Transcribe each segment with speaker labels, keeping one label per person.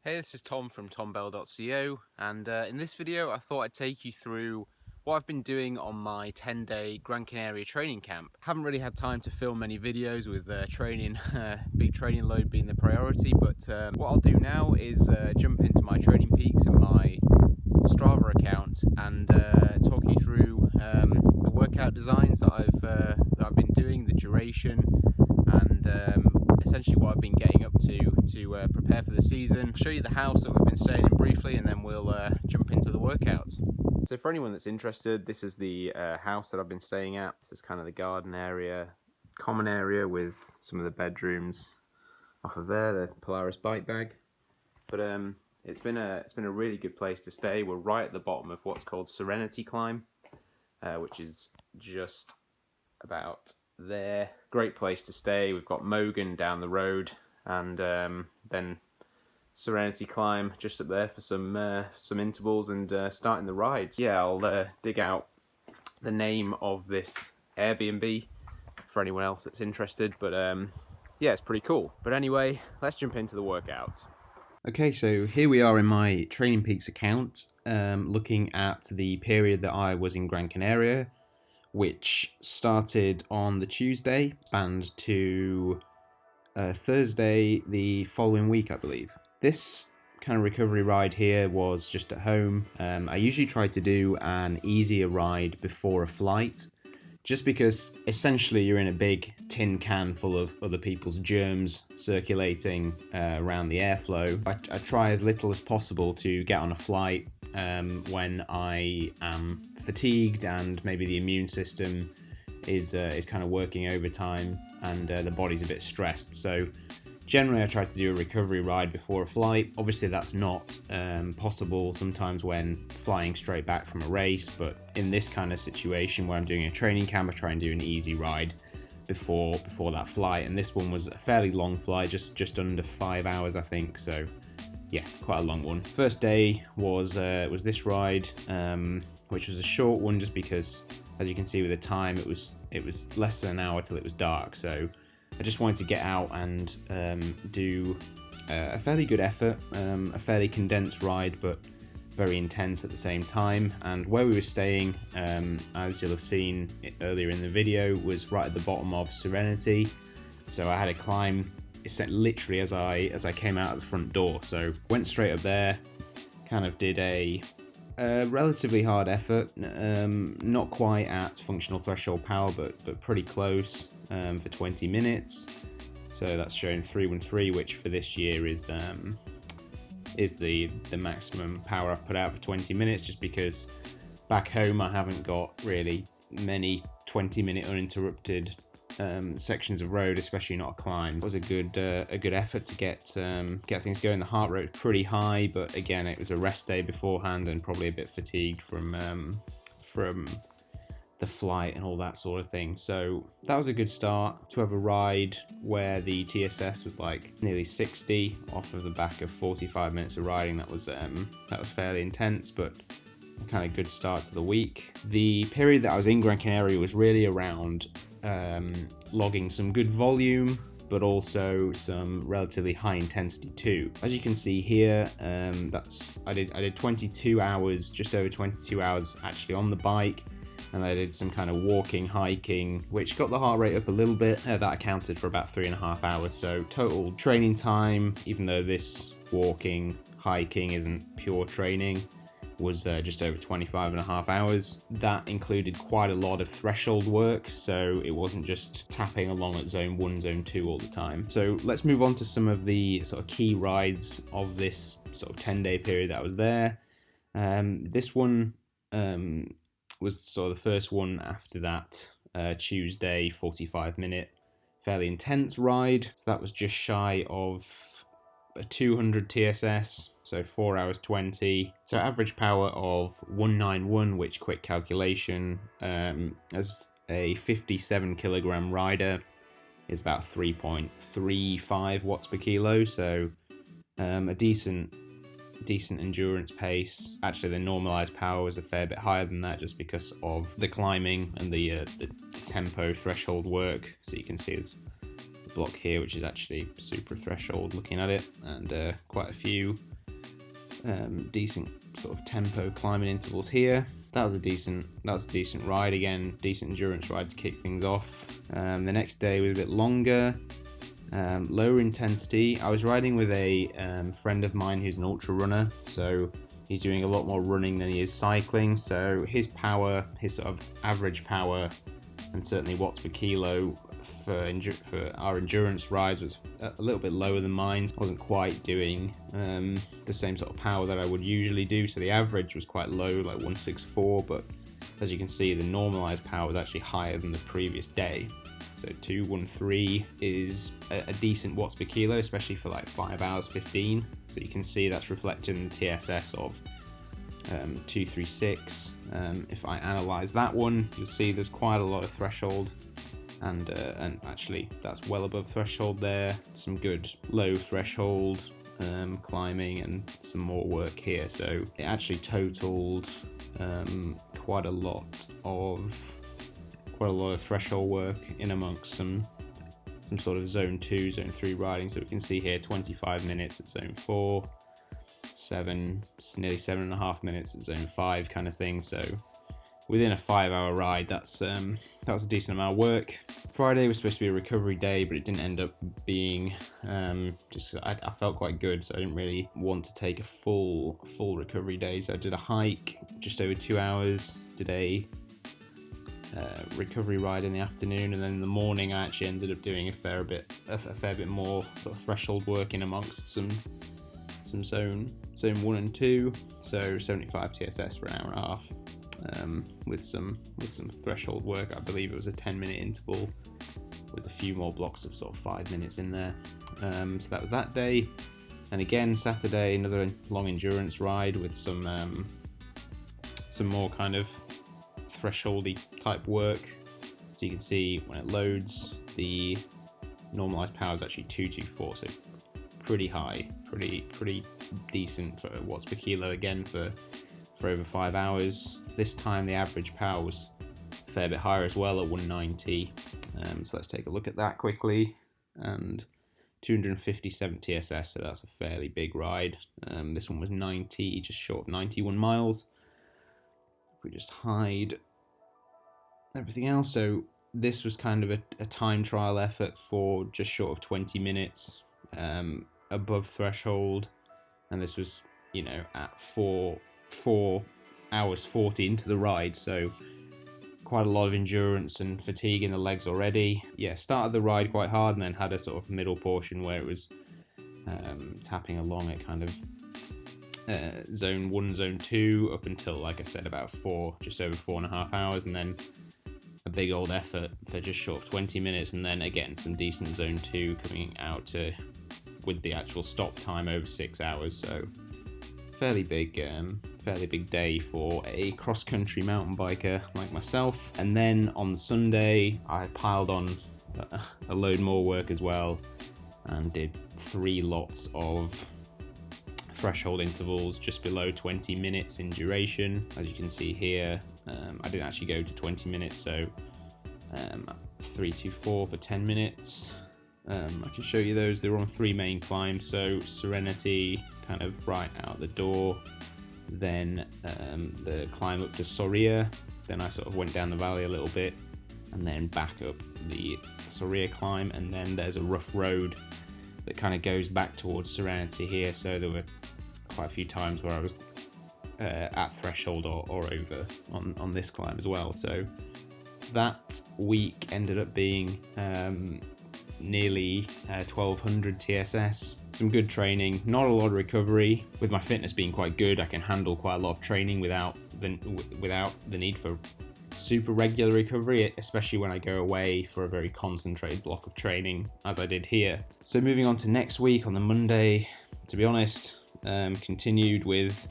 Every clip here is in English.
Speaker 1: Hey, this is Tom from tombell.co, and in this video I thought I'd take you through what I've been doing on my 10-day Gran Canaria training camp. Haven't really had time to film many videos with training, big training load being the priority, but what I'll do now is jump into my TrainingPeaks and my Strava account and talk you through the workout designs that I've been doing, the duration, and essentially what I've been getting up to prepare for the season. I'll show you the house that we've been staying in briefly, and then we'll jump into the workouts. So for anyone that's interested, this is the house that I've been staying at. This is kind of the garden area, common area with some of the bedrooms off of there, the Polaris bike bag. But it's been a really good place to stay. We're right at the bottom of what's called Serenity Climb, which is just about there. Great place to stay. We've got Mogan down the road, and then Serenity Climb just up there for some intervals and starting the rides. Yeah, I'll dig out the name of this Airbnb for anyone else that's interested, but yeah, it's pretty cool. But anyway, let's jump into the workouts. Okay, so here we are in my TrainingPeaks account, looking at the period that I was in Gran Canaria, which started on the Tuesday, spanned to Thursday the following week, I believe. This kind of recovery ride here was just at home. I usually try to do an easier ride before a flight, just because essentially you're in a big tin can full of other people's germs circulating around the airflow. I try as little as possible to get on a flight when I am fatigued and maybe the immune system is kind of working overtime and the body's a bit stressed. So generally I try to do a recovery ride before a flight. Obviously that's not possible sometimes when flying straight back from a race, but in this kind of situation where I'm doing a training camp, I try and do an easy ride before that flight. And this one was a fairly long flight, just under 5 hours I think, so yeah, quite a long one. First day was this ride, which was a short one just because, as you can see with the time, it was less than an hour till it was dark. So I just wanted to get out and do a fairly good effort, a fairly condensed ride, but very intense at the same time. And where we were staying, as you'll have seen earlier in the video, was right at the bottom of Serenity. So I had to climb literally as I came out of the front door. So went straight up there, kind of did a relatively hard effort, not quite at functional threshold power, but pretty close, for 20 minutes. So that's showing 313, which for this year is the maximum power I've put out for 20 minutes, just because back home I haven't got really many 20-minute uninterrupted sections of road, especially not a climb. It was a good effort to get things going. The heart rate was pretty high, but again, it was a rest day beforehand and probably a bit fatigued from the flight and all that sort of thing. So that was a good start to have a ride where the TSS was like nearly 60 off of the back of 45 minutes of riding. That was fairly intense, but kind of good start to the week. The period that I was in Gran Canaria was really around logging some good volume, but also some relatively high intensity too. As you can see here, I did 22 hours, just over 22 hours actually on the bike, and I did some kind of walking, hiking, which got the heart rate up a little bit. That accounted for about 3.5 hours. So total training time, even though this walking, hiking isn't pure training, was just over 25.5 hours. That included quite a lot of threshold work, so it wasn't just tapping along at zone 1, zone 2 all the time. So let's move on to some of the sort of key rides of this sort of 10-day period that I was there. This one was sort of the first one after that Tuesday 45-minute fairly intense ride. So that was just shy of a 200 TSS, so 4 hours 20. So average power of 191, which quick calculation, as a 57 kilogram rider is about 3.35 watts per kilo. So a decent endurance pace. Actually, the normalized power was a fair bit higher than that, just because of the climbing and the tempo threshold work. So you can see it's block here, which is actually super threshold looking at it, and quite a few decent sort of tempo climbing intervals here. That was a decent ride. Again, decent endurance ride to kick things off. The next day was a bit longer, lower intensity. I was riding with a friend of mine who's an ultra runner, so he's doing a lot more running than he is cycling. So his power, his sort of average power, and certainly watts per kilo for our endurance rides was a little bit lower than mine. Wasn't quite doing the same sort of power that I would usually do, so the average was quite low, like 164, but as you can see, the normalized power was actually higher than the previous day. So 213 is a decent watts per kilo, especially for like 5 hours 15. So you can see that's reflected in the TSS of 236. If I analyze that one, you'll see there's quite a lot of threshold, and actually that's well above threshold there. Some good low threshold climbing and some more work here. So it actually totaled quite a lot of threshold work in amongst some sort of zone 2, zone 3 riding. So we can see here 25 minutes at zone 4, nearly 7.5 minutes at zone 5 kind of thing. So within a 5-hour ride, that was a decent amount of work. Friday was supposed to be a recovery day, but it didn't end up being. I felt quite good, so I didn't really want to take a full recovery day. So I did a hike just over 2 hours, did a recovery ride in the afternoon, and then in the morning I actually ended up doing a fair bit more sort of threshold work in amongst some zone 1 and 2. So 75 TSS for an hour and a half. With some threshold work. I believe it was a 10-minute interval with a few more blocks of sort of 5 minutes in there. So that was that day. And again, Saturday, another long endurance ride with some more kind of thresholdy type work. So you can see when it loads, the normalized power is actually 224, so pretty high, pretty decent for watts per kilo again for over 5 hours. This time the average power was a fair bit higher as well at 190. So let's take a look at that quickly. And 257 TSS, so that's a fairly big ride. This one was just short of 91 miles. If we just hide everything else, so this was kind of a time trial effort for just short of 20 minutes, above threshold, and this was, at 4 hours 40 into the ride, so quite a lot of endurance and fatigue in the legs already. Yeah, started the ride quite hard and then had a sort of middle portion where it was tapping along at kind of zone 1, zone 2 up until, like I said, about just over 4.5 hours, and then a big old effort for just short of 20 minutes, and then again some decent zone 2 coming out with the actual stop time over 6 hours. So fairly big day for a cross-country mountain biker like myself. And then on Sunday I piled on a load more work as well and did 3 lots of threshold intervals just below 20 minutes in duration. As you can see here, I didn't actually go to 20 minutes, so 324 for 10 minutes. I can show you those. They were on 3 main climbs, so Serenity kind of right out the door, then the climb up to Soria, then I sort of went down the valley a little bit and then back up the Soria climb, and then there's a rough road that kind of goes back towards Serenity here. So there were quite a few times where I was at threshold or over on this climb as well. So that week ended up being nearly 1200 TSS. Some good training, not a lot of recovery. With my fitness being quite good, I can handle quite a lot of training without the need for super regular recovery, especially when I go away for a very concentrated block of training as I did here. So moving on to next week on the Monday, to be honest, continued with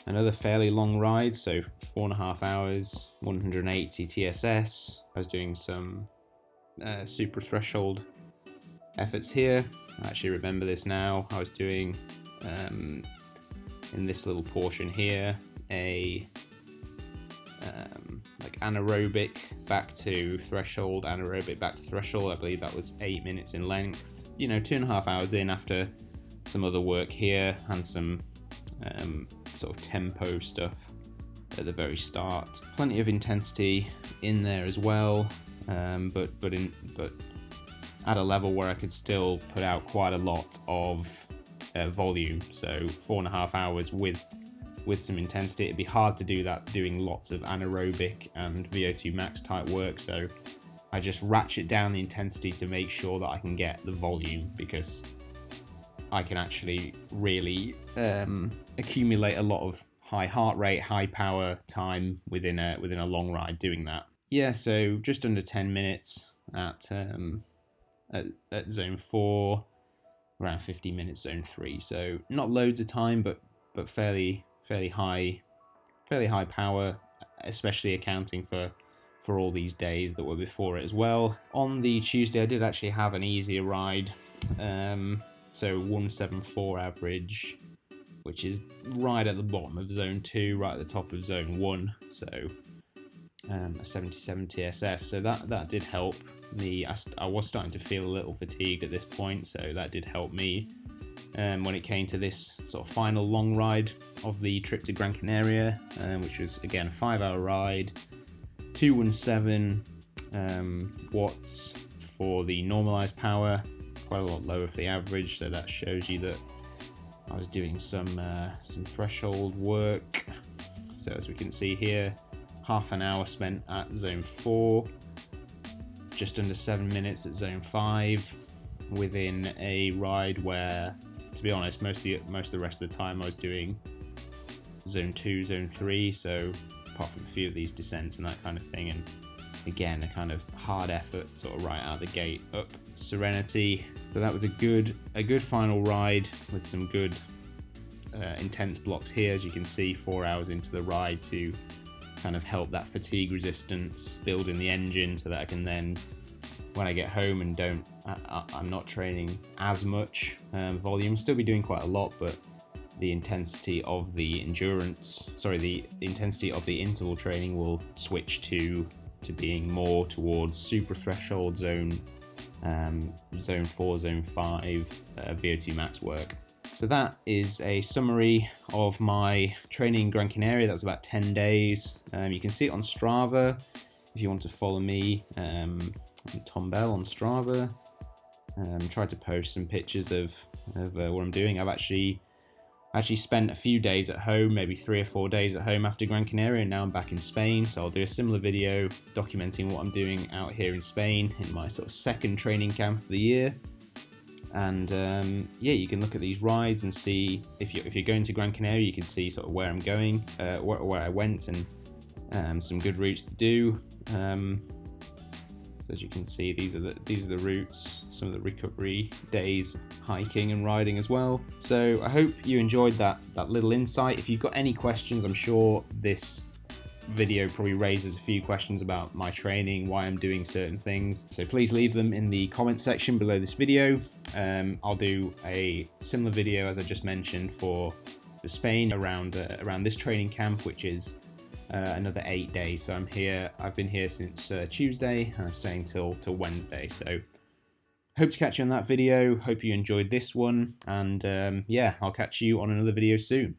Speaker 1: another fairly long ride, so 4.5 hours, 180 TSS. I was doing some super threshold efforts here. I actually remember this now. I was doing in this little portion here a like anaerobic back to threshold, anaerobic back to threshold. I believe that was 8 minutes in length. 2.5 hours in after some other work here and some sort of tempo stuff at the very start. Plenty of intensity in there as well, but at a level where I could still put out quite a lot of volume. So 4.5 hours with some intensity. It'd be hard to do that doing lots of anaerobic and VO2 max type work, so I just ratchet down the intensity to make sure that I can get the volume, because I can actually really accumulate a lot of high heart rate, high power time within a long ride doing that. Yeah, so just under 10 minutes at zone 4, around 50 minutes zone 3. So not loads of time, but fairly high power, especially accounting for all these days that were before it as well. On the Tuesday, I did actually have an easier ride, so 174 average, which is right at the bottom of zone 2, right at the top of zone 1. So a 77 TSS, so that did help me. I was starting to feel a little fatigued at this point, so that did help me when it came to this sort of final long ride of the trip to Gran Canaria, which was again a 5-hour ride, 217 watts for the normalized power, quite a lot lower for the average, so that shows you that I was doing some threshold work. So as we can see here, half an hour spent at zone 4, just under 7 minutes at zone 5, within a ride where, to be honest, most of the rest of the time I was doing zone 2, zone 3, so apart from a few of these descents and that kind of thing, and again a kind of hard effort sort of right out the gate up Serenity. So that was a good final ride with some good intense blocks here, as you can see, 4 hours into the ride to kind of help that fatigue resistance build in the engine, so that I can then, when I get home and I'm not training as much volume, still be doing quite a lot, but the intensity of the intensity of the interval training will switch to being more towards super threshold zone 4, zone 5 VO2 max work. So that is a summary of my training in Gran Canaria. That was about 10 days. You can see it on Strava if you want to follow me. I'm Tom Bell on Strava. Tried to post some pictures of what I'm doing. I've actually spent a few days at home, maybe 3 or 4 days at home after Gran Canaria, and now I'm back in Spain, so I'll do a similar video documenting what I'm doing out here in Spain in my sort of second training camp of the year. And yeah, you can look at these rides and see, if you're going to Gran Canaria, you can see sort of where I'm going, where I went, and some good routes to do. So as you can see, these are the routes, some of the recovery days, hiking and riding as well. So I hope you enjoyed that little insight. If you've got any questions, I'm sure this video probably raises a few questions about my training, why I'm doing certain things. So please leave them in the comment section below this video. I'll do a similar video, as I just mentioned, for Spain around this training camp, which is another 8 days. So I've been here since Tuesday, and I'm staying till Wednesday. So hope to catch you on that video. Hope you enjoyed this one, and yeah, I'll catch you on another video soon.